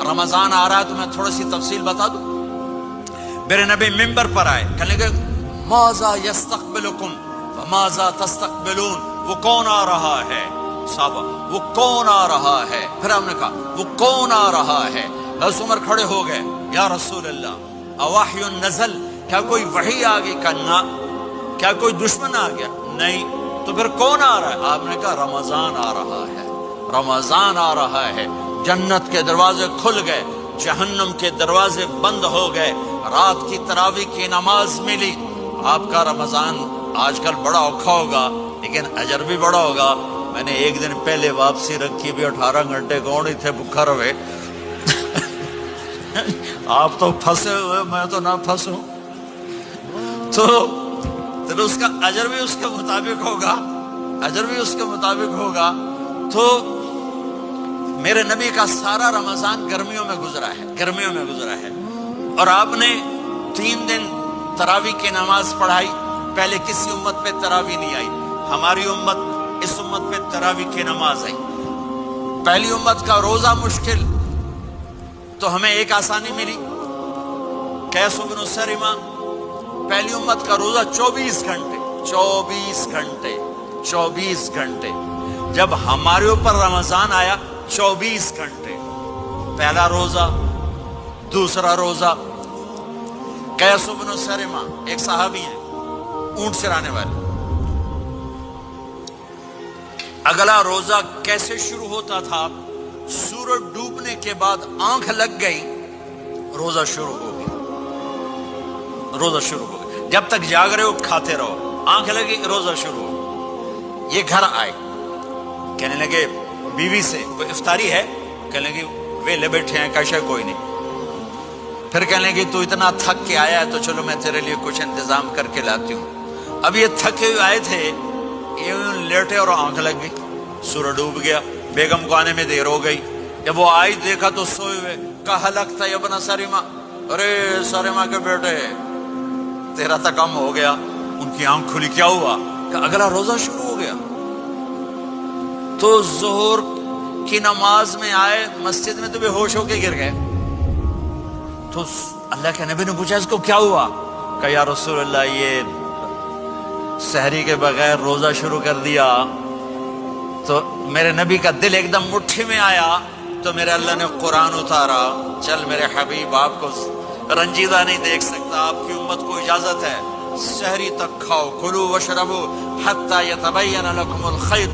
رمضان آ رہا ہے تو میں تھوڑی سی تفصیل بتا دوں. میرے نبی ممبر پر آئے، کہنے لگے ماذا یستقبلکم وماذا تستقبلون، وہ کون آ رہا ہے؟ صحابہ وہ کون آ رہا ہے؟ پھر ہم نے کہا وہ کون آ رہا ہے؟ حضرت عمر کھڑے ہو گئے، یا رسول اللہ اواحی نزل، کیا کوئی وحی آ گئی؟ کہا کیا کوئی دشمن آ گیا؟ نہیں. تو پھر کون آ رہا ہے؟ آپ نے کہا رمضان آ رہا ہے، رمضان آ رہا ہے. جنت کے دروازے کھل گئے، جہنم کے دروازے بند ہو گئے، رات کی تراویح کی نماز ملی. آپ کا رمضان آج کل بڑا اوکھا ہوگا لیکن اجر بھی بڑا ہوگا. میں نے ایک دن پہلے واپسی رکھی بھی 18 گھنٹے کون ہی تھے بھوکا رہے. آپ تو پھنسے ہوئے، میں تو نہ پھنسوں. تو اس کا اجر بھی اس کے مطابق ہوگا، اجر بھی اس کے مطابق ہوگا. تو میرے نبی کا سارا رمضان گرمیوں میں گزرا ہے، گرمیوں میں گزرا ہے. اور آپ نے 3 دن تراویح کی نماز پڑھائی. پہلے کسی امت پہ تراویح نہیں آئی، ہماری امت اس امت پہ تراویح کی نماز آئی. پہلی امت کا روزہ مشکل تو ہمیں ایک آسانی ملی، قیس بن سریمہ. پہلی امت کا روزہ 24 گھنٹے 24 گھنٹے 24 گھنٹے. جب ہمارے اوپر رمضان آیا 24 گھنٹے. پہلا روزہ، دوسرا روزہ. قیس بن سریمہ ایک صحابی ہیں، اونٹ چرانے والے. اگلا روزہ کیسے شروع ہوتا تھا؟ سورج ڈوبنے کے بعد آنکھ لگ گئی، روزہ شروع ہو گیا، روزہ شروع ہو گیا. جب تک جاگ رہے ہو کھاتے رہو، آنکھ لگی روزہ شروع ہو. یہ گھر آئے، کہنے لگے بیوی سے کوئی افطاری ہے؟ کہنے لگے ویلے بیٹھے ہیں، کیسے کوئی نہیں. پھر کہنے لگے تو اتنا تھک کے آیا ہے تو چلو میں تیرے لیے کچھ انتظام کر کے لاتی ہوں. اب یہ تھکے ہوئے آئے تھے، یہ لیٹے اور آنکھ لگ گئی، سورج ڈوب گیا. بیگم کو آنے میں دیر ہو گئی. جب وہ آئی دیکھا تو سوئے ہوئے. کہا لگتا ہے ابن سریمہ، ارے سریمہ کے بیٹے تیرا تو کم ہو گیا. ان کی آنکھ کھلی، کیا ہوا؟ کہ اگلا روزہ شروع ہو گیا. تو ظہر کی نماز میں آئے مسجد میں تو بے ہوش ہو کے گر گئے. تو اللہ کے نبی نے پوچھا اس کو کیا ہوا؟ کہ یا رسول اللہ یہ سحری کے بغیر روزہ شروع کر دیا. تو میرے نبی کا دل ایک دم مٹھی میں آیا. تو میرے اللہ نے قرآن اتارا، چل میرے حبیب آپ کو رنجیدہ نہیں دیکھ سکتا، آپ کی امت کو اجازت ہے سحری تک کھاؤ، کلوا واشربوا حتی یتبین لکم الخیط